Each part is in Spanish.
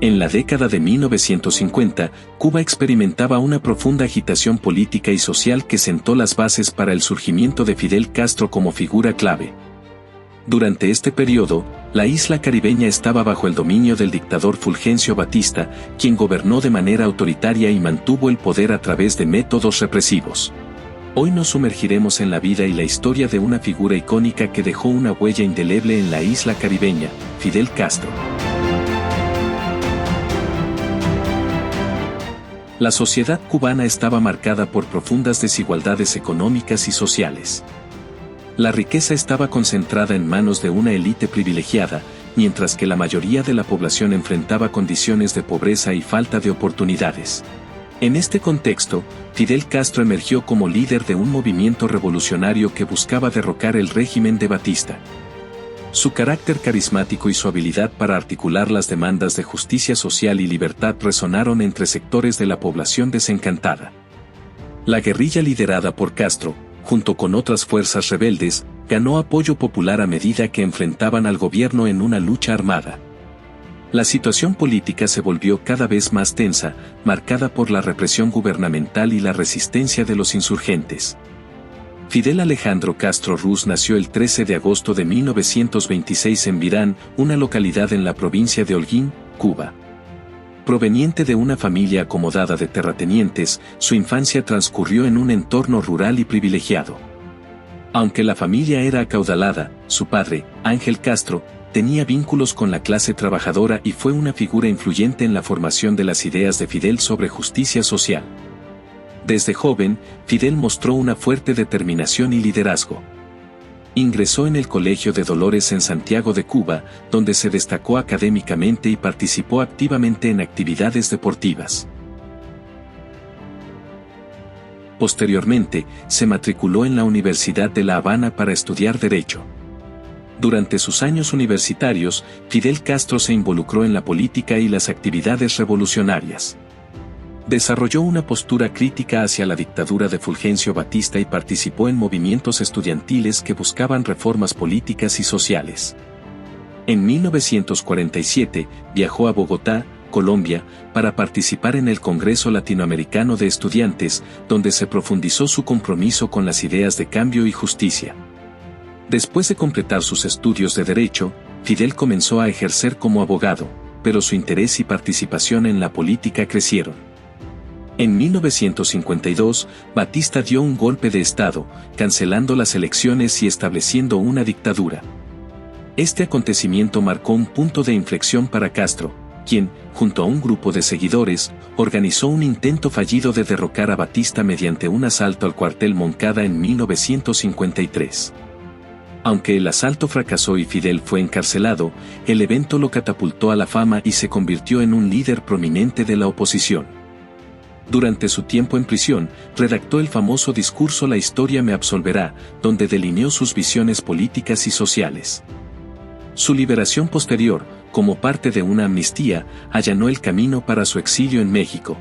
En la década de 1950, Cuba experimentaba una profunda agitación política y social que sentó las bases para el surgimiento de Fidel Castro como figura clave. Durante este periodo, la isla caribeña estaba bajo el dominio del dictador Fulgencio Batista, quien gobernó de manera autoritaria y mantuvo el poder a través de métodos represivos. Hoy nos sumergiremos en la vida y la historia de una figura icónica que dejó una huella indeleble en la isla caribeña, Fidel Castro. La sociedad cubana estaba marcada por profundas desigualdades económicas y sociales. La riqueza estaba concentrada en manos de una élite privilegiada, mientras que la mayoría de la población enfrentaba condiciones de pobreza y falta de oportunidades. En este contexto, Fidel Castro emergió como líder de un movimiento revolucionario que buscaba derrocar el régimen de Batista. Su carácter carismático y su habilidad para articular las demandas de justicia social y libertad resonaron entre sectores de la población desencantada. La guerrilla liderada por Castro, junto con otras fuerzas rebeldes, ganó apoyo popular a medida que enfrentaban al gobierno en una lucha armada. La situación política se volvió cada vez más tensa, marcada por la represión gubernamental y la resistencia de los insurgentes. Fidel Alejandro Castro Ruz nació el 13 de agosto de 1926 en Virán, una localidad en la provincia de Holguín, Cuba. Proveniente de una familia acomodada de terratenientes, su infancia transcurrió en un entorno rural y privilegiado. Aunque la familia era acaudalada, su padre, Ángel Castro, tenía vínculos con la clase trabajadora y fue una figura influyente en la formación de las ideas de Fidel sobre justicia social. Desde joven, Fidel mostró una fuerte determinación y liderazgo. Ingresó en el Colegio de Dolores en Santiago de Cuba, donde se destacó académicamente y participó activamente en actividades deportivas. Posteriormente, se matriculó en la Universidad de La Habana para estudiar Derecho. Durante sus años universitarios, Fidel Castro se involucró en la política y las actividades revolucionarias. Desarrolló una postura crítica hacia la dictadura de Fulgencio Batista y participó en movimientos estudiantiles que buscaban reformas políticas y sociales. En 1947, viajó a Bogotá, Colombia, para participar en el Congreso Latinoamericano de Estudiantes, donde se profundizó su compromiso con las ideas de cambio y justicia. Después de completar sus estudios de Derecho, Fidel comenzó a ejercer como abogado, pero su interés y participación en la política crecieron. En 1952, Batista dio un golpe de Estado, cancelando las elecciones y estableciendo una dictadura. Este acontecimiento marcó un punto de inflexión para Castro, quien, junto a un grupo de seguidores, organizó un intento fallido de derrocar a Batista mediante un asalto al cuartel Moncada en 1953. Aunque el asalto fracasó y Fidel fue encarcelado, el evento lo catapultó a la fama y se convirtió en un líder prominente de la oposición. Durante su tiempo en prisión, redactó el famoso discurso La historia me absolverá, donde delineó sus visiones políticas y sociales. Su liberación posterior, como parte de una amnistía, allanó el camino para su exilio en México.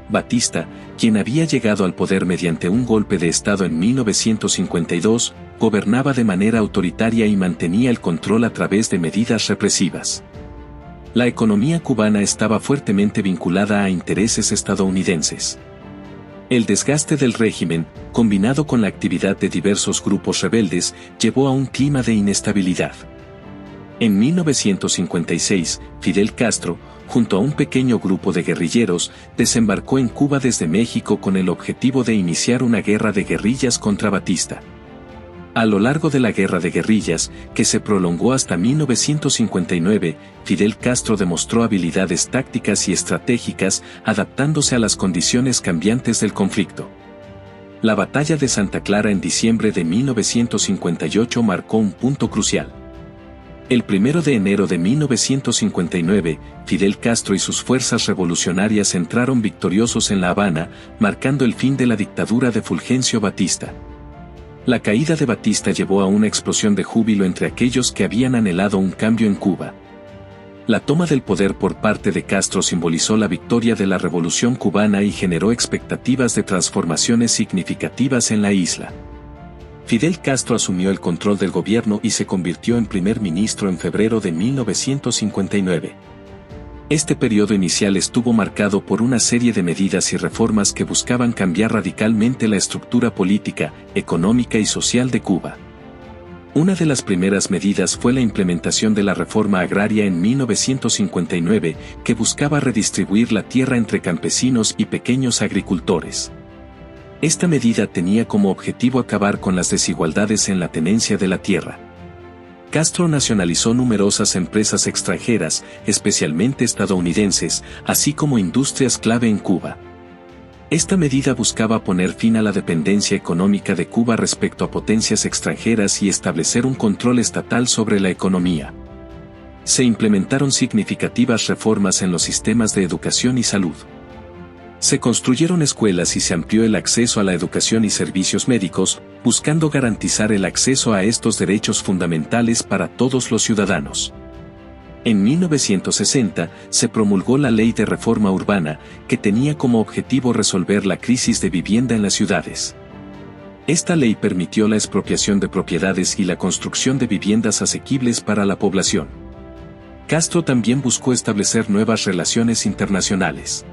Batista, quien había llegado al poder mediante un golpe de Estado en 1952, gobernaba de manera autoritaria y mantenía el control a través de medidas represivas. La economía cubana estaba fuertemente vinculada a intereses estadounidenses. El desgaste del régimen, combinado con la actividad de diversos grupos rebeldes, llevó a un clima de inestabilidad. En 1956, Fidel Castro, junto a un pequeño grupo de guerrilleros, desembarcó en Cuba desde México con el objetivo de iniciar una guerra de guerrillas contra Batista. A lo largo de la guerra de guerrillas, que se prolongó hasta 1959, Fidel Castro demostró habilidades tácticas y estratégicas, adaptándose a las condiciones cambiantes del conflicto. La batalla de Santa Clara en diciembre de 1958 marcó un punto crucial. El 1 de enero de 1959, Fidel Castro y sus fuerzas revolucionarias entraron victoriosos en La Habana, marcando el fin de la dictadura de Fulgencio Batista. La caída de Batista llevó a una explosión de júbilo entre aquellos que habían anhelado un cambio en Cuba. La toma del poder por parte de Castro simbolizó la victoria de la Revolución cubana y generó expectativas de transformaciones significativas en la isla. Fidel Castro asumió el control del gobierno y se convirtió en primer ministro en febrero de 1959. Este periodo inicial estuvo marcado por una serie de medidas y reformas que buscaban cambiar radicalmente la estructura política, económica y social de Cuba. Una de las primeras medidas fue la implementación de la reforma agraria en 1959, que buscaba redistribuir la tierra entre campesinos y pequeños agricultores. Esta medida tenía como objetivo acabar con las desigualdades en la tenencia de la tierra. Castro nacionalizó numerosas empresas extranjeras, especialmente estadounidenses, así como industrias clave en Cuba. Esta medida buscaba poner fin a la dependencia económica de Cuba respecto a potencias extranjeras y establecer un control estatal sobre la economía. Se implementaron significativas reformas en los sistemas de educación y salud. Se construyeron escuelas y se amplió el acceso a la educación y servicios médicos, buscando garantizar el acceso a estos derechos fundamentales para todos los ciudadanos. En 1960 se promulgó la Ley de Reforma Urbana, que tenía como objetivo resolver la crisis de vivienda en las ciudades. Esta ley permitió la expropiación de propiedades y la construcción de viviendas asequibles para la población. Castro también buscó establecer nuevas relaciones internacionales.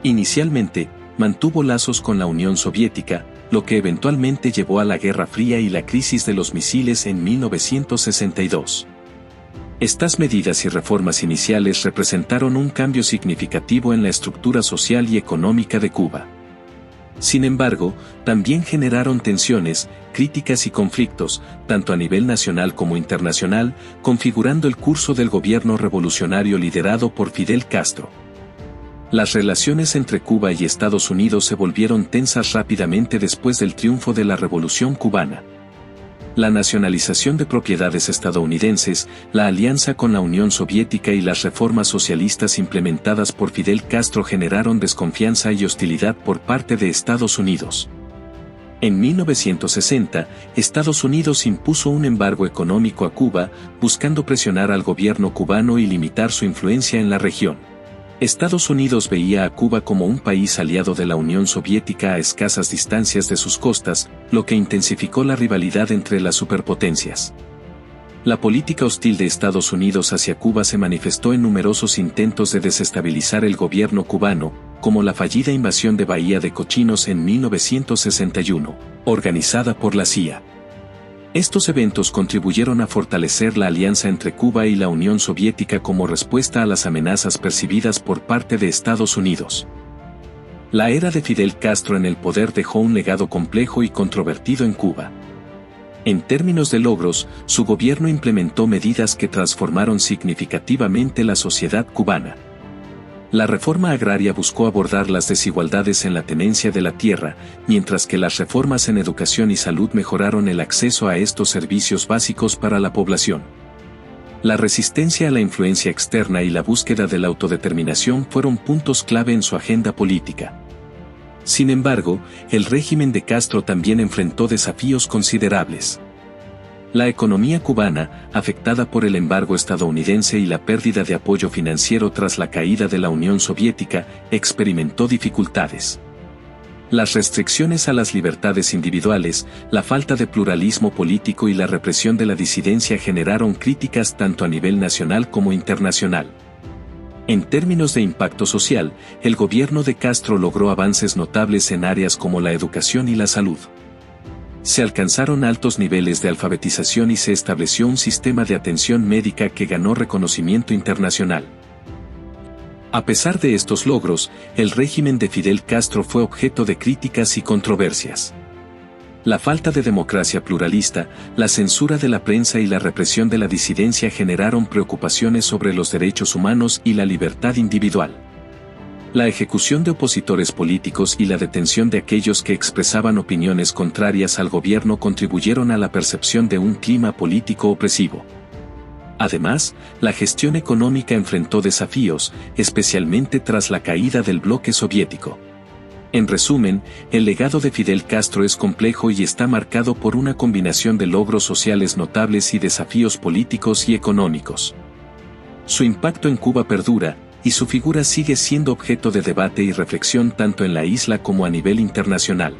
Inicialmente, mantuvo lazos con la Unión Soviética, lo que eventualmente llevó a la Guerra Fría y la crisis de los misiles en 1962. Estas medidas y reformas iniciales representaron un cambio significativo en la estructura social y económica de Cuba. Sin embargo, también generaron tensiones, críticas y conflictos, tanto a nivel nacional como internacional, configurando el curso del gobierno revolucionario liderado por Fidel Castro. Las relaciones entre Cuba y Estados Unidos se volvieron tensas rápidamente después del triunfo de la Revolución cubana. La nacionalización de propiedades estadounidenses, la alianza con la Unión Soviética y las reformas socialistas implementadas por Fidel Castro generaron desconfianza y hostilidad por parte de Estados Unidos. En 1960, Estados Unidos impuso un embargo económico a Cuba, buscando presionar al gobierno cubano y limitar su influencia en la región. Estados Unidos veía a Cuba como un país aliado de la Unión Soviética a escasas distancias de sus costas, lo que intensificó la rivalidad entre las superpotencias. La política hostil de Estados Unidos hacia Cuba se manifestó en numerosos intentos de desestabilizar el gobierno cubano, como la fallida invasión de Bahía de Cochinos en 1961, organizada por la CIA. Estos eventos contribuyeron a fortalecer la alianza entre Cuba y la Unión Soviética como respuesta a las amenazas percibidas por parte de Estados Unidos. La era de Fidel Castro en el poder dejó un legado complejo y controvertido en Cuba. En términos de logros, su gobierno implementó medidas que transformaron significativamente la sociedad cubana. La reforma agraria buscó abordar las desigualdades en la tenencia de la tierra, mientras que las reformas en educación y salud mejoraron el acceso a estos servicios básicos para la población. La resistencia a la influencia externa y la búsqueda de la autodeterminación fueron puntos clave en su agenda política. Sin embargo, el régimen de Castro también enfrentó desafíos considerables. La economía cubana, afectada por el embargo estadounidense y la pérdida de apoyo financiero tras la caída de la Unión Soviética, experimentó dificultades. Las restricciones a las libertades individuales, la falta de pluralismo político y la represión de la disidencia generaron críticas tanto a nivel nacional como internacional. En términos de impacto social, el gobierno de Castro logró avances notables en áreas como la educación y la salud. Se alcanzaron altos niveles de alfabetización y se estableció un sistema de atención médica que ganó reconocimiento internacional. A pesar de estos logros, el régimen de Fidel Castro fue objeto de críticas y controversias. La falta de democracia pluralista, la censura de la prensa y la represión de la disidencia generaron preocupaciones sobre los derechos humanos y la libertad individual. La ejecución de opositores políticos y la detención de aquellos que expresaban opiniones contrarias al gobierno contribuyeron a la percepción de un clima político opresivo. Además, la gestión económica enfrentó desafíos, especialmente tras la caída del bloque soviético. En resumen, el legado de Fidel Castro es complejo y está marcado por una combinación de logros sociales notables y desafíos políticos y económicos. Su impacto en Cuba perdura, y su figura sigue siendo objeto de debate y reflexión tanto en la isla como a nivel internacional.